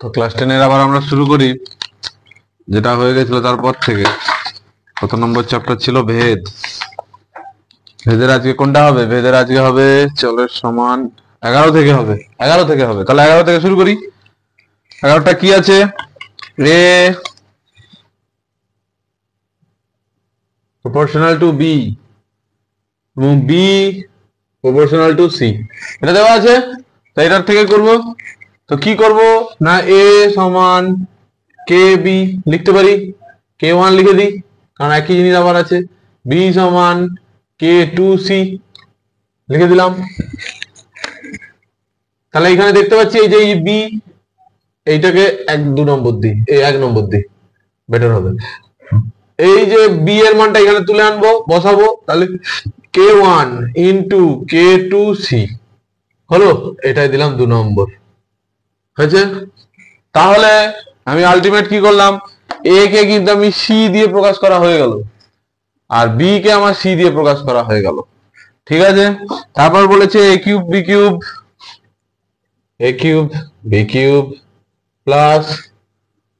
তো ক্লাস 10 এর আবার আমরা শুরু করি, যেটা হয়ে গেছিল তারপর থেকে। কত নম্বর চ্যাপ্টার ছিল? ভেদ। ভেদের আজকে কোনটা হবে? ভেদের আজকে হবে চলের সমান 11 থেকে হবে। 11 থেকে হবে, তাহলে 11 থেকে শুরু করি। 11টা কি আছে? এ প্রপোর্শনাল টু বি এবং বি প্রপোর্শনাল টু সি, এটা দেওয়া আছে। তো এটার থেকে করব। তো কি করব না, এ সমান কে বি লিখতে পারি, কে ওয়ান লিখে দিই কারণ একই জিনিস আবার আছে। বি সমান কে টু সি লিখে দিলাম। তাহলে এখানে দেখতে পাচ্ছি এই যে এই বি, এইটাকে 2 নম্বর দিই, এই 1 নম্বর দিই, বেটার হবে। এই যে বি এর মানটা এখানে তুলে আনবো, বসাবো, তাহলে কে one into K two C হলো, এটাই দিলাম 2 নম্বর। হয়েছে? তাহলে আমি আলটিমেট কি করলাম, এ কে কিন্তু আমি সি দিয়ে প্রকাশ করা হয়ে গেল, আর বি কে আমার সি দিয়ে প্রকাশ করা হয়ে গেল। ঠিক আছে? তারপর বলেছে A cube B cube, A cube B cube plus,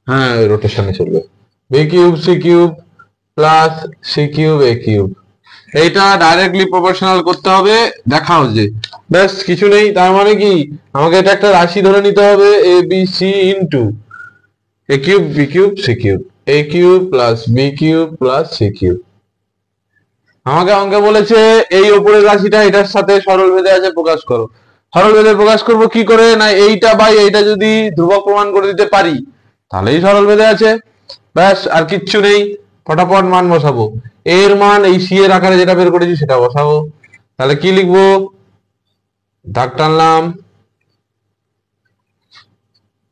হ্যাঁ রোটেশনে চলবে, B cube C cube plus C cube A cube. এইটা ডাইরেক্টলি প্রপোর্শনাল করতে হবে, দেখাও যে ব্যাস কিছু নেই। তার মানে কি, আমাকে এটা একটা রাশি ধরে নিতে হবে, A B C into A cube B cube C cube, A cube plus B cube plus C cube. আমাকে অঙ্কে বলেছে এই উপরের রাশিটা এটার সাথে সরল ভেদে আছে, প্রকাশ করো। সরল ভেদে প্রকাশ করব কি করে, না এইটা বাই এইটা যদি ধ্রুবক প্রমাণ করে দিতে পারি তাহলেই সরল ভেদে আছে। ব্যাস, আর কিচ্ছু নেই। ফটাফট মান বসাবো, এর মান এই সি এর আকারে যেটা বের করেছি সেটা বসাবো। তাহলে কি লিখবো, দাগ টানলাম,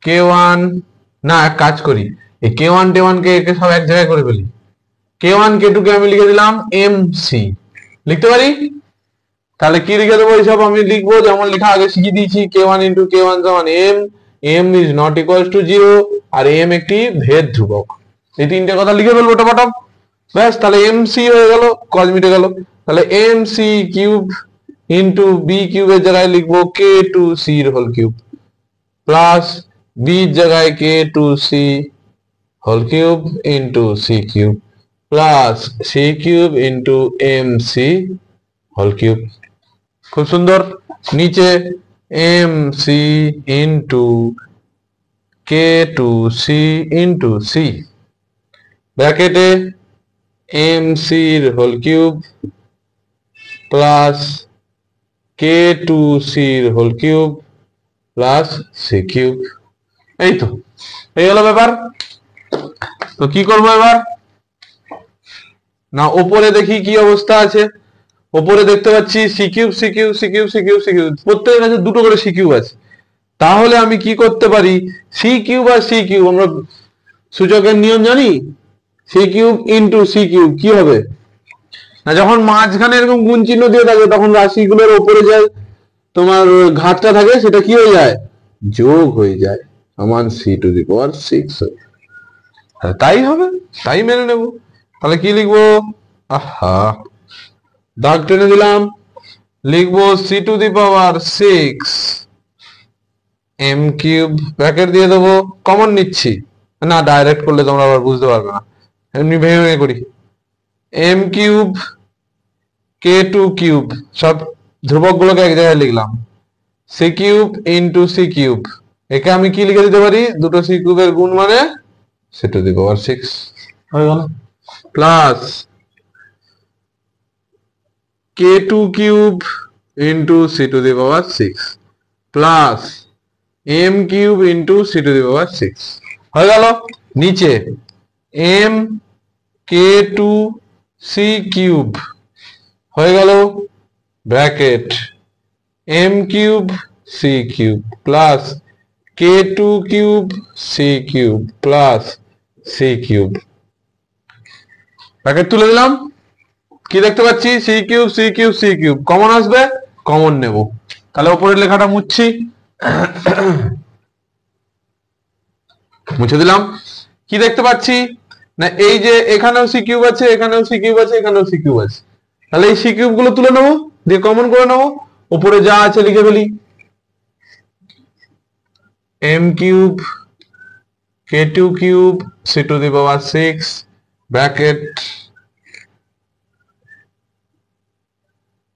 কে ওয়ান, না এক কাজ করি, এই কে ওয়ান টে ওয়ান কে একে সব এক জায়গায় করে ফেলি। কে ওয়ান কে টু কে আমি লিখে দিলাম এম সি, লিখতে পারি। তাহলে কি লিখে দেবো, এইসব আমি লিখবো যেমন লেখা আগে শিখিয়ে দিয়েছি, K one into K one সমান M, M is not equal to 0, আর এম একটি ভেদ ধ্রুবক। এই তিনটে কথা লিখে ফেলবো টপাটপ। ব্যাস, তাহলে এম সি হয়ে গেল, কজ মিটে গেল। তাহলে M C cube into B কিউবের জায়গায় লিখবো কে টু সি এর হোল কিউব প্লাস বি জায়গায় K two C whole cube into C cube plus C cube into M C whole cube. খুব সুন্দর। নিচে M C into K two C into C, ব্র্যাকেটে M সির whole cube plus K two সির whole cube plus C cube. এই তো এই হলো ব্যাপার। তো কি করবো এবার, না ওপরে দেখি কি অবস্থা আছে। ওপরে দেখতে পাচ্ছি C cube C cube C cube C cube C cube, প্রত্যেকের কাছে দুটো করে সি কিউব আছে। তাহলে আমি কি করতে পারি, সি কিউব আর সি কিউব আমরা সূচকের নিয়ম জানি, C cube into C cube কি হবে না, যখন মাঝখানে এরকম গুণ চিহ্ন দিয়ে থাকে তখন রাশিগুলোর ওপরে যায় তোমার ঘাতটা থাকে, সেটা কি হয়ে যায়, যোগ হয়ে যায়, সমান সি টু দি পাওয়ার 6। তাই হবে, তাই মেনে নেব। তাহলে কি লিখবো, আহা দাগ টেনে দিলাম, লিখবো C to the power 6 M cube, bracket দিয়ে দেবো, কমন নিচ্ছি না, ডাইরেক্ট করলে তোমরা আবার বুঝতে পারবে না, এমনি ভেঙে ভেঙে করি। M cube K two cube, সব ধ্রুবক গুলোকে এক জায়গায় লিখলাম, C cube into C cube, একে আমি কি লিখে দিতে পারি, দুটো সি কিউবের গুণ মানে সি টু দি পাওয়ার 6 হয়ে গেল, plus K two cube into C to the power 6 plus M cube into C to the power 6 হয়ে গেল। নিচে M K two C cube হয়ে গেল, bracket M cube C cube plus K two cube C cube plus C cube, bracket তুলে দিলাম। কি দেখতে পাচ্ছি, C cube C cube C cube common আসবে, কমন নেব। তাহলে উপরের লেখাটা মুছছি, মুছে দিলাম। কি দেখতে পাচ্ছি না, এই যে এখানেও সি কিউব আছে, এখানেও সি কিউব আছে, এখানেও সি কিউব আছে, তাহলে এই সি কিউব গুলো তুলে নেবো, দিয়ে কমন করে নেবো, উপরে যা আছে লিখে ফেলি, M cube k2 cube c⁻6 bracket,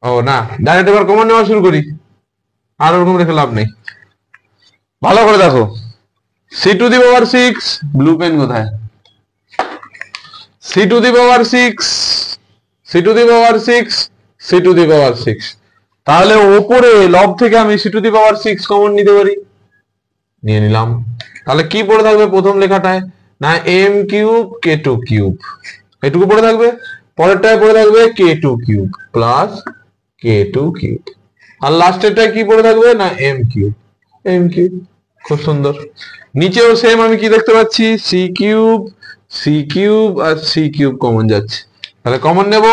ও না, ডাইরেক্ট এবার কমন নেওয়া শুরু করি, আর ওরকম রেখে লাভ নেই। ভালো করে দেখো, c⁻6, ব্লু পেন কোথায়, c⁻6, c⁻6, c⁻6, তাহলে ওপরে লব থেকে আমি c⁻6 কমন নিতে পারি, নিয়ে নিলাম। তাহলে কি পড়ে থাকবে প্রথম লেখাটায়, না m কিউব k2 কিউব, এটুকু পড়ে থাকবে। পরেরটায় পড়ে থাকবে k2 cube plus k2 cube, আর লাস্টেরটায় কি পড়ে থাকবে, না m কিউব, m কিউব। খুব সুন্দর। নিচেও সেম আমি কি দেখতে পাচ্ছি, c কিউব, c কিউব আর c কিউব কমন যাচ্ছে। তাহলে কমন নেব,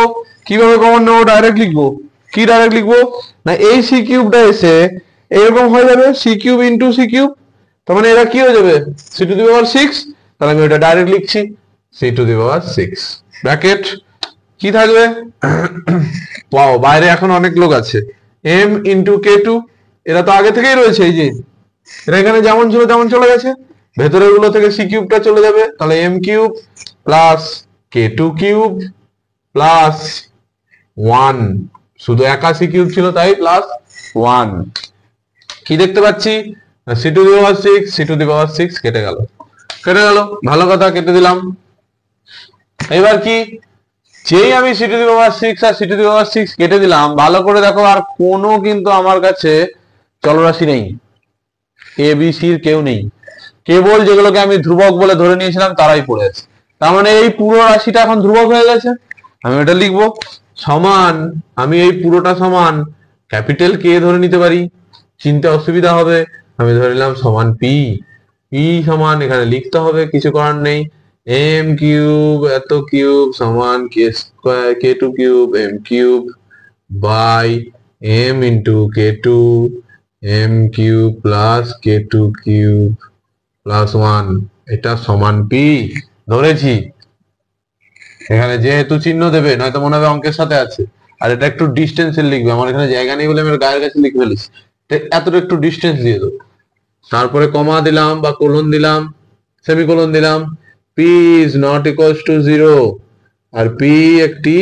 কিভাবে কমন নেব, ডাইরেক্ট লিখবো। কি ডাইরেক্ট লিখবো, না এই c কিউবটা এসে এরকম হয়ে যাবে c cube into c cube, তার মানে এটা কি হয়ে যাবে c⁻6। তাহলে আমি এটা ডাইরেক্ট লিখছি c⁻6 ব্র্যাকেট, কি থাকবে, পাও বাইরে এখন অনেক লোক আছে, m ইন্টু k2, এরা তো আগে থেকেই রয়েছে, এই যে এরা এখানে যেমন ছিল তেমন চলে গেছে, ভেতরের গুলো থেকে c কিউবটা চলে যাবে, তাহলে m cube plus k2 cube plus 1, শুধু একা c কিউব ছিল তাই প্লাস 1। কি দেখতে পাচ্ছি, c⁻6, c⁻6 কেটে গেল, কেটে গেল, ভালো কথা, কেটে দিলাম। এবার কি, যেই আমি c⁻6 আর c⁻6 কেটে দিলাম, ভালো করে দেখো, আর কোনো কিন্তু আমার কাছে চলরাশি নেই, এ বি সির কেউ নেই, কেবল যেগুলোকে আমি ধ্রুবক বলে ধরে নিয়েছিলাম তারাই পড়ে আছে। তার মানে এই পুরো রাশিটা এখন ধ্রুবক হয়ে গেছে। আমি এটা লিখবো সমান, আমি এই পুরোটা সমান ক্যাপিটাল কে ধরে নিতে পারি, চিনতে অসুবিধা হবে, আমি ধরে নিলাম সমান পি। পি সমান, এখানে লিখতে হবে, কিছু করার নেই, এম কিউব এত কিউব সমান K square k2 cube m cube by m into k2 m cube plus k2 cube plus 1, এটা সমান পি ধরেছি। এখানে যেহেতু চিহ্ন দেবে, নয়তো মনে হবে অঙ্কের সাথে আছে, আর এটা একটু ডিস্টেন্সের লিখবে, আমার এখানে জায়গা নেই বলে আমি গায়ের কাছে লিখে ফেলেছি, এতটা একটু ডিস্টেন্স দিয়ে দেবো। তারপরে কমা দিলাম বা কোলন দিলাম, সেমিকোলন দিলাম, p is not equals to 0, আর p একটি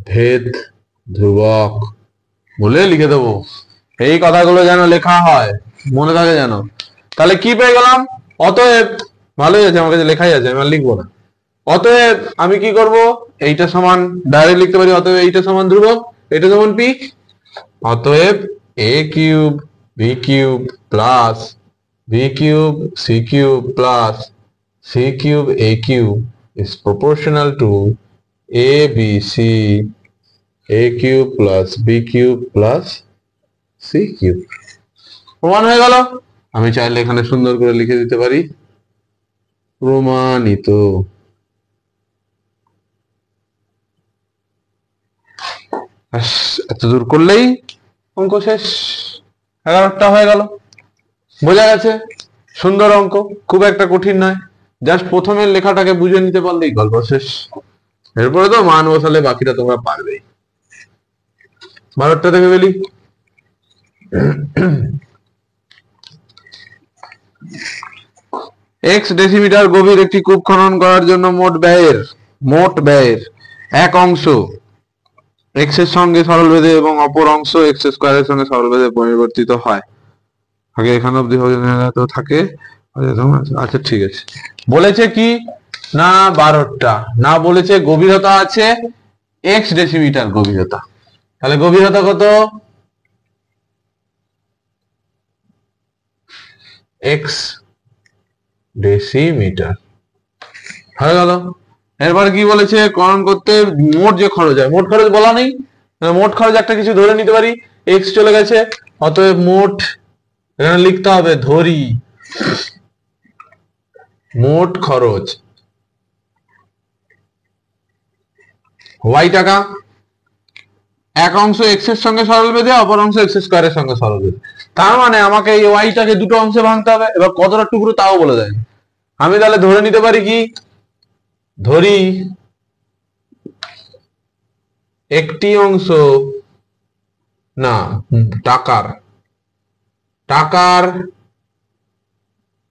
ভেদ ধ্রুবক বলে লিখে দেবো। এই কথাগুলো যেন লেখা হয়, মনে থাকে যেন। তাহলে কি পেয়ে গেলাম, অতএব, ভালোই আছে, আমার কাছে লেখাই আছে, আমি আর লিখবো না। অতএব আমি কি করব, এইটা সমান ডাইরেক্ট লিখতে পারি, অতএব এইটা সমান ধ্রুবক, এটা সমান পি, অতএব a cube b cube plus b cube c cube plus c cube a cube is proportional to a b c a cube plus b cube plus c cube. প্রমাণ হয়ে গেল। আমি চাইলে এখানে সুন্দর করে লিখে দিতে পারি প্রমাণিত। এত দূর করলেই অঙ্ক শেষ, 11টা হয়ে গেল, বোঝা গেছে, সুন্দর অঙ্ক, খুব একটা কঠিন নয়, জাস্ট প্রথমের লেখাটাকে বুঝে নিতে পারলেই গল্প শেষ। এরপরে তো মান বসালে বাকিটা তোমরা পারবে। 12টা দেখে ফেলি। এক্স ডেসিমিটার গভীর একটি কূপ খনন করার জন্য মোট ব্যয়ের এক অংশ এক্স এর সঙ্গে সরলভেদে এবং অপর অংশ এক্স স্কয়ারের সঙ্গে সরলভেদে পরিবর্তিত হয়। আগে এখানে অবধি তো থাকে, আচ্ছা ঠিক আছে। বলেছে কি না 12টা, না বলেছে গভীরতা আছে এক্স ডেসিমিটার গভীরতা, তাহলে গভীরতা কত, এক্স ডেসিমিটার হয়ে গেল। এরপর কি বলেছে, খনন করতে মোট যে খরচ হয়, মোট খরচ বলা নেই, মোট খরচ একটা কিছু ধরে নিতে পারি, এক্স চলে গেছে, অতএব মোট, এখানে লিখতে হবে ধরি মোট খরচ ওয়াই টাকা, এক অংশ এক্স এর সঙ্গে সরলভেদে, অপর অংশ এক্স স্কয়ারের সঙ্গে সরলভেদে। তার মানে আমাকে এই ওয়াইটাকে দুটো অংশে ভাঙতে হবে, এবার কতটা টুকরো তাও বলে দেয়। আমি তাহলে ধরে নিতে পারি কি, ধরি একটি অংশ, না টাকার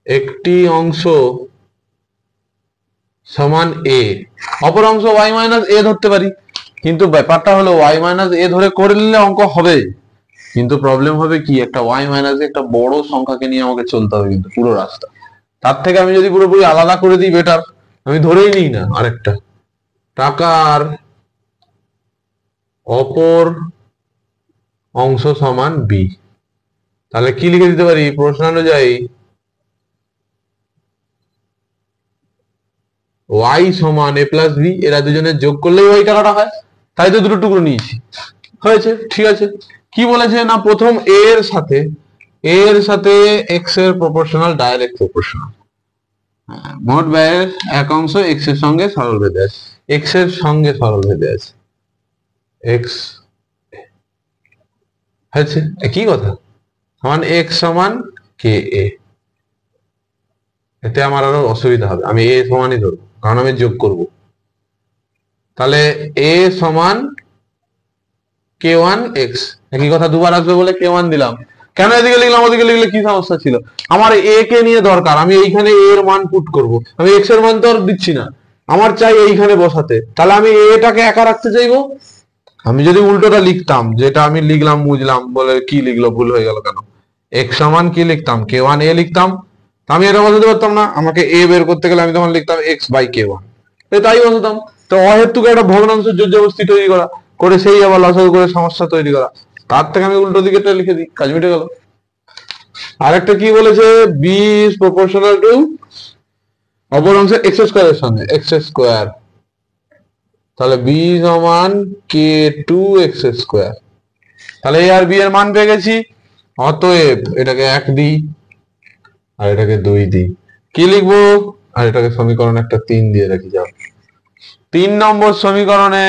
একটি অংশ সমান এ, অপর অংশ ওয়াই মাইনাস এ ধরতে পারি, কিন্তু ব্যাপারটা হলো ওয়াই মাইনাস এ ধরে করে নিলে অঙ্ক হবে, কিন্তু প্রবলেম হবে কি, একটা ওয়াই মাইনাস একটা বড় সংখ্যাকে নিয়ে আমাকে চলতে হবে কিন্তু পুরো রাস্তা। তার থেকে আমি যদি পুরোপুরি আলাদা করে দিই বেটার, আমি ধরেই নিই না আরেকটা টাকার অপর অংশ সমান বি, তাহলে কি লিখে দিতে পারি প্রশ্ন অনুযায়ী y সমান a প্লাস বি, এরা দুজনের যোগ করলেই ওই টাকাটা হয়, তাই তো দুটো টুকরো নিয়েছি, হয়েছে ঠিক আছে। কি বলেছে না প্রথম এর সাথে x এর প্রপোর্শনাল ডাইরেক্ট প্রপোর্শনাল, মোট ব্যয়ের এক অংশ x এর সঙ্গে সরল ভেদে আছে, x এর সঙ্গে সরল ভেদে আছে, x হচ্ছে একই কথা, সমান x সমান কে এ, এতে আমার আরো অসুবিধা হবে, আমি এ সমানই ধরবো কারণ আমি যোগ করব, তাহলে এ সমান কে ওয়ান এক্স, একই কথা দুবার আসবে বলে কে ওয়ান দিলাম, কেন এদিকে লিখলাম ওদিকে লিখলে কি সমস্যা ছিল, আমার এ কে নিয়ে দরকার, আমি এইখানে এ এর মান পুট করব, আমি এক্স এর মান তো আর দিচ্ছি না, আমার চাই এইখানে বসাতে, তাহলে আমি এটাকে একা রাখতে চাইবো। আমি যদি উল্টোটা লিখতাম, যেটা আমি লিখলাম বুঝলাম বলে কি লিখলো ভুল হয়ে গেল কেন, এক্স সমান কি লিখতাম কে ওয়ান এ লিখতাম, আমি এটা বসাতে পারতাম না, আমাকে এ বের করতে গেলে আমি তখন লিখতাম এক্স বাই কে ওয়ান, তাই বসাতাম। তো অহেতুক একটা ভগ্নাংশের জোর-জবস্তি তৈরি করা, করে সেই আবার লসাগু করে সমস্যা তৈরি করা, তার থেকে আমি উল্টো দিকেটা লিখে দিই, কাজ মিটে গেল। আরেকটা কি বলেছে, বি ইজ প্রপোর্শনাল টু অপর অংশের এক্স স্কোয়ার এর সঙ্গে, এক্স স্কোয়ার, তাহলে বি সমান কে টু এক্স স্কোয়ার, তাহলে এ আর বি এর মান পেয়ে গেছি, অতএব এটাকে এক দিই আর এটাকে দুই দিই, কি লিখবো, আর এটাকে সমীকরণ একটা 3 দিয়ে রাখি, যাও 3 নম্বর সমীকরণে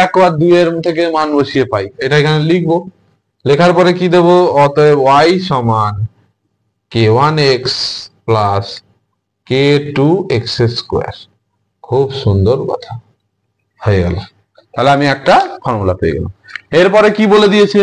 1 আর 2 এর থেকে মান বসিয়ে পাই, এটা এখানে লিখবো, লেখার পরে কি দেবো, অতএব y সমান k1x প্লাস k2x স্কোয়ার, খুব সুন্দর কথা হয়ে গেল, তাহলে আমি একটা ফর্মুলা পেয়ে গেলাম। এরপরে কি বলে দিয়েছে,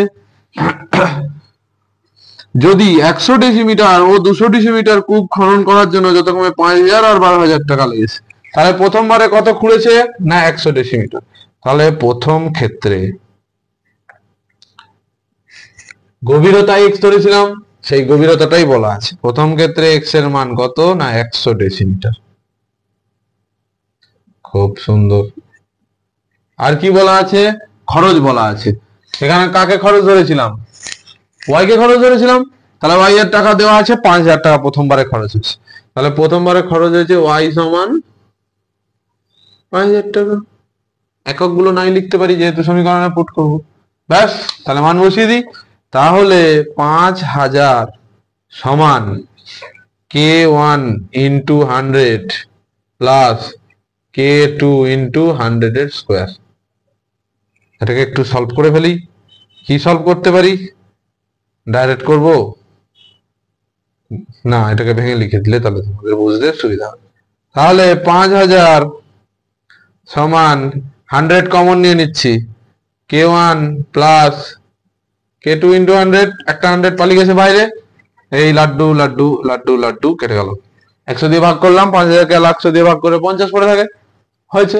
যদি 100 ডেসিমিটার ও 200 ডেসিমিটার কূপ খনন করার জন্য যথাক্রমে 5000 আর 12000 টাকা লেগেছে, তাহলে প্রথমবারে কত খুঁড়েছে না 100 ডেসিমিটার, তাহলে প্রথম ক্ষেত্রে গভীরতা x ধরেছিলাম, সেই গভীরতাটাই বলা আছে, প্রথম ক্ষেত্রে x এর মান কত না 100 ডেসিমিটার, খুব সুন্দর। আর কি বলা আছে, খরচ বলা আছে, এখানে কাকে খরচ ধরেছিলাম, y কে খরচ ধরেছিলাম, তাহলে y এর টাকা দেওয়া আছে 5000 টাকা প্রথমবারে খরচ হয়েছে, তাহলে প্রথমবারে খরচ হয়েছে y সমান 5000 টাকা, একক গুলো নাই লিখতে পারি যেহেতু সমীকরণে পুট করব, ব্যাস তাহলে মান বসিয়ে দিই, তাহলে 5000 সমান কে one into 100 plus K two into 100 এর স্কোয়ার, এটাকে একটু সলভ করে ফেলি, কি সলভ করতে পারি, ডাইরেক্ট করব না, এটাকে ভেঙে লিখে দিলে তাহলে তোমাদের বুঝতে সুবিধা হবে, তাহলে 5000 সমান 100 কমন নিয়ে নিচ্ছি, কে one plus K two into 100, একটা 100 পালিয়ে গেছে বাইরে, এই লাড্ডু লাড্ডু লাড্ডু লাড্ডু কেটে গেল, 100 দিয়ে ভাগ করলাম, 5000 কে 100 দিয়ে ভাগ করে 50 পড়ে থাকে, হয়েছে।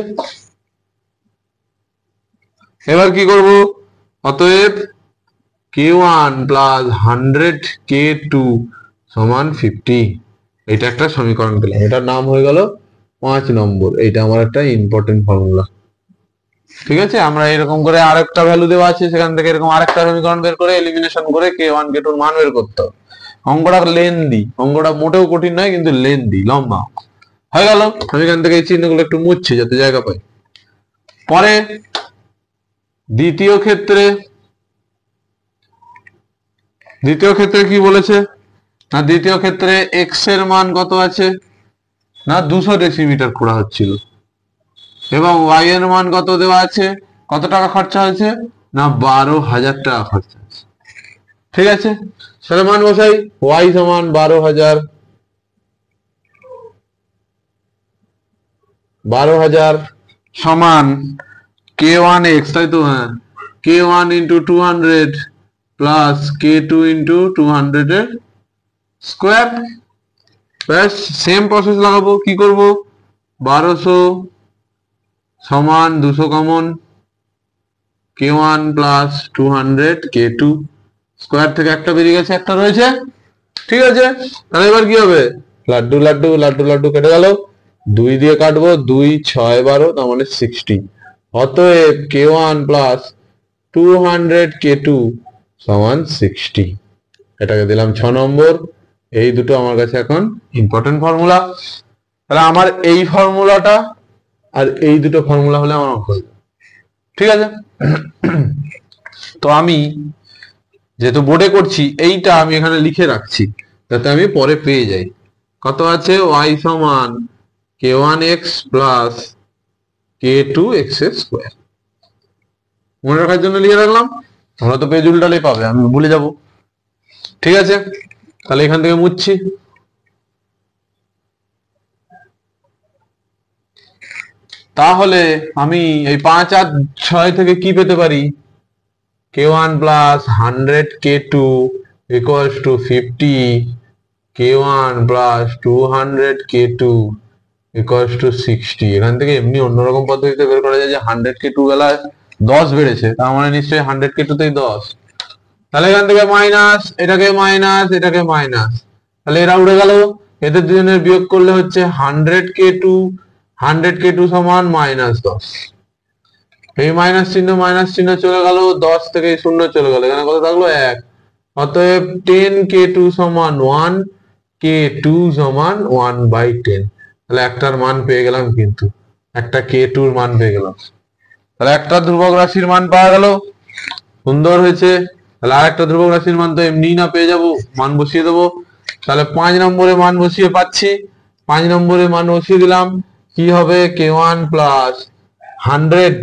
এবার কি করব, অতএব কে ওয়ান প্লাস 100 কে টু সমান 50, এটা একটা সমীকরণ পেলাম, এটার নাম হয়ে গেল 5 নম্বর, এইটা আমার একটা ইম্পর্টেন্ট ফর্মুলা, ঠিক আছে। আমরা এরকম করে আরেকটা ভ্যালু দেওয়া আছে, সেখান থেকে এরকম আরেকটা সমীকরণ বের করে এলিমিনেশন করে কে ওয়ান কে টুর মান বের করতে হবে, অঙ্কটা লেন্দি, অঙ্কটা মোটেও কঠিন নয় কিন্তু লেন্দি লম্বা হয়ে গেল, আমি এখান থেকে এই চিহ্নগুলো একটু মুছছি যাতে জায়গা পাই। পরে দ্বিতীয় ক্ষেত্রে কি বলেছে না, দ্বিতীয় ক্ষেত্রে এক্স এর মান কত আছে না 200 ডেসিমিটার খোঁড়া হচ্ছিল, এবং y এর মান কত দেওয়া আছে, কত টাকা খরচা হয়েছে না 12000 টাকা খরচা হয়েছে, ঠিক আছে। তাহলে মান বসাই, y সমান 12000 সমান কে ওয়ান এক্স, তাই তো, হ্যাঁ, কে one into 200 plus K two into 200 এর স্কোয়ার। ব্যাস সেম প্রসেস লাগাবো। কি করব, 1200 সমান 200 common k1 plus 200 k2 square থেকে একটা বেরিয়ে গেছে, একটা রয়েছে। ঠিক আছে, তাহলে এবার কি হবে, লাড্ডু লাড্ডু লাড্ডু লাড্ডু কেটে গেল, 2 দিয়ে কাটবো, 2 6 12, তার মানে 60। অতএব k1 প্লাস 200 k2 সমান 60। এটাকে দিলাম 6 নম্বর। এই দুটো আমার কাছে এখন ইম্পর্টেন্ট ফর্মুলা। তাহলে আমার এই ফর্মুলাটা আর এই দুটো ফর্মুলা হলে আমার অঙ্ক হয়ে যাবে। ঠিক আছে, তো আমি যেহেতু বোর্ডে করছি, এইটা আমি এখানে লিখে রাখছি যাতে আমি পরে পেয়ে যাই। কত আছে, y সমান k1x প্লাস k2x স্কোয়ার। মনে রাখার জন্য লিখে রাখলাম, তোমরা তো পেজ উল্টালেই পাবে, আমি ভুলে যাব। ঠিক আছে, তাহলে এখান থেকে মুছছি। তাহলে আমি এই 5 আর 6 থেকে কি পেতে পারি, k1 plus 100 k2 equals to 50, k1 plus 200 k2 equals to 60। এখান থেকে এমনি অন্যরকম পদ্ধতিতে বের করা যায় যে 100 k2 বেলায় 10 বেড়েছে, তার মানে নিশ্চয়ই 100 k2 তেই 10। তাহলে এখান থেকে মাইনাস, এটাকে মাইনাস, এটাকে মাইনাস, তাহলে এরা উড়ে গেল। এদের দুজনের বিয়োগ করলে হচ্ছে 100 k2, 100 k2 সমান -10। এই মাইনাস চিহ্ন চলে গেল, 10 থেকে 0 চলে গেল, এখানে কত থাকলো 1। অতএব 10 k2 সমান 1, k2 সমান 1/10। তাহলে একটার মান পেয়ে গেলাম, কিন্তু একটা k2 এর মান পেয়ে গেলাম। তাহলে একটা ধ্রুবক রাশির মান পাওয়া গেল, সুন্দর হয়েছে। তাহলে আর একটা ধ্রুবক রাশির মান তো এমনি না পেয়ে যাব, মান বসিয়ে দেবো। তাহলে 5 নম্বরে মান বসিয়ে পাচ্ছি, 5 নম্বরে মান বসিয়ে দিলাম। কি হবে, k1 প্লাস 100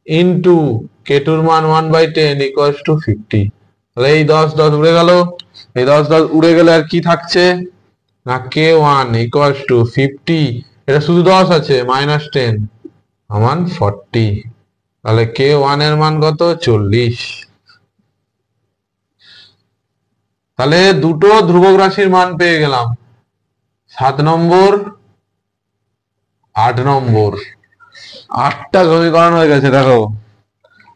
ইন্টু k2 এর মান 1/10 ইকুয়ালস টু 50। তাহলে এই 10 10 উড়ে গেল, এই 10 10 উড়ে গেলে আর কি থাকছে না, k1 ইকুয়ালস টু 50, এটা শুধু 10 আছে, -10 সমান 40। তাহলে k1 এর মান কত, 40। তাহলে দুটো ধ্রুবক রাশির মান পেয়ে গেলাম, 7 নম্বর 8 নম্বর। 8টা সমীকরণ হয়ে গেছে, দেখো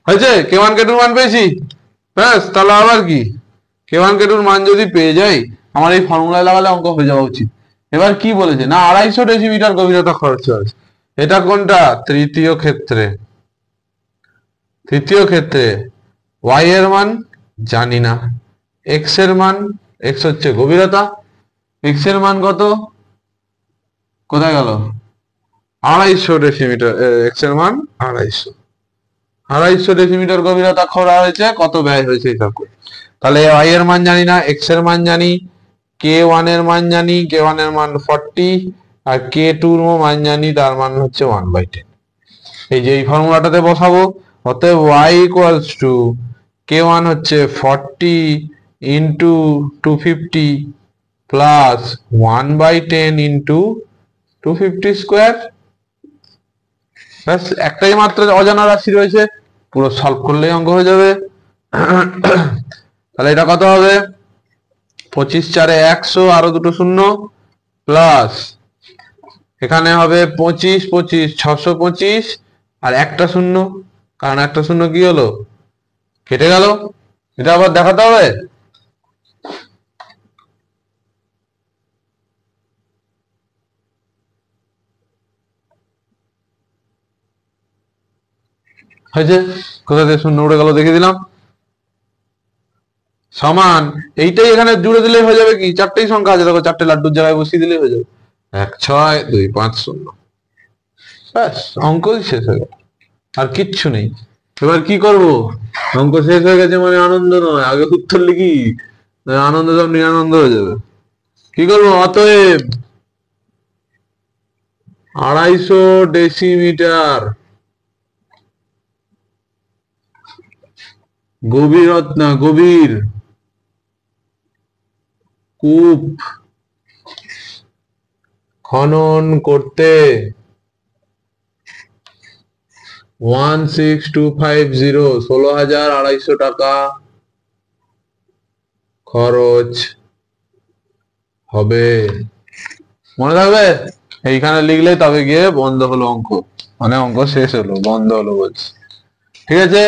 হয়েছে। k1 k2 মান পেয়েছি, ব্যাস। তাহলে আবার কি, k1 k2 মান যদি পেয়ে যাই, আমার এই ফর্মুলায় লাগালে অঙ্ক হয়ে যাওয়া উচিত। এবার কি বলেছে না, 250 ডেসিমিটার গভীরতা খরচ হয়েছে। এটা কোনটা, তৃতীয় ক্ষেত্রে। তৃতীয় ক্ষেত্রে y এর মান জানি না, x এর মান, x হচ্ছে গভীরতা, x এর মান কত, কোথায় গেল, 250 ডেসিমিটার, x এর মান 250 ডেসিমিটার গভীরতা খোঁড়া হয়েছে, কত ব্যয় হয়েছে হিসাব করে। তাহলে y এর মান জানি না, x এর মান জানি, k1 এর মান জানি, k1 এর মান 40, আর k2 এর মান জানি, তার মান হচ্ছে 1/10। এই যে এই ফর্মুলাটাতে বসাবো। অতএব y ইকুয়ালস টু k1 হচ্ছে 40 ইন্টু 250 প্লাস 1/10 ইন্টু 250 স্কোয়ার। ব্যাস, একটাই মাত্র অজানা রাশি রয়েছে, পুরো সলভ করলেই অঙ্ক হয়ে যাবে। তাহলে এটা কত হবে, 25 4 100, আরো দুটো শূন্য, প্লাস এখানে হবে 25 25 625, আর একটা শূন্য, কারণ একটা শূন্য কি হলো, কেটে গেল। এটা আবার দেখাতে হবে। হয়েছে, কোথা থেকে শূন্য উড়ে গেল দেখে দিলাম। সমান, এইটাই এখানে জুড়ে দিলেই হয়ে যাবে, কি চারটেই সংখ্যা আছে, দেখো চারটে লাড্ডুর জায়গায় বসিয়ে দিলেই হয়ে যাবে, 1 6 2 5 0। ব্যাস, অঙ্কই শেষ হয়ে গেল, আর কিচ্ছু নেই। এবার কি করব, অঙ্ক শেষ হয়ে গেছে মানে আনন্দ নয়, আগে উত্তর লিখি, আনন্দ সব নিরানন্দ হয়ে যাবে। কি করবো, অতএব 250 ডেসিমিটার গভীর কূপ খনন করতে 16250, 16,250 টাকা খরচ হবে। মনে থাকবে? এইখানে লিখলে তবে গিয়ে বন্ধ হলো অঙ্ক, মানে অঙ্ক শেষ হলো, বন্ধ হলো বলছি। ঠিক আছে।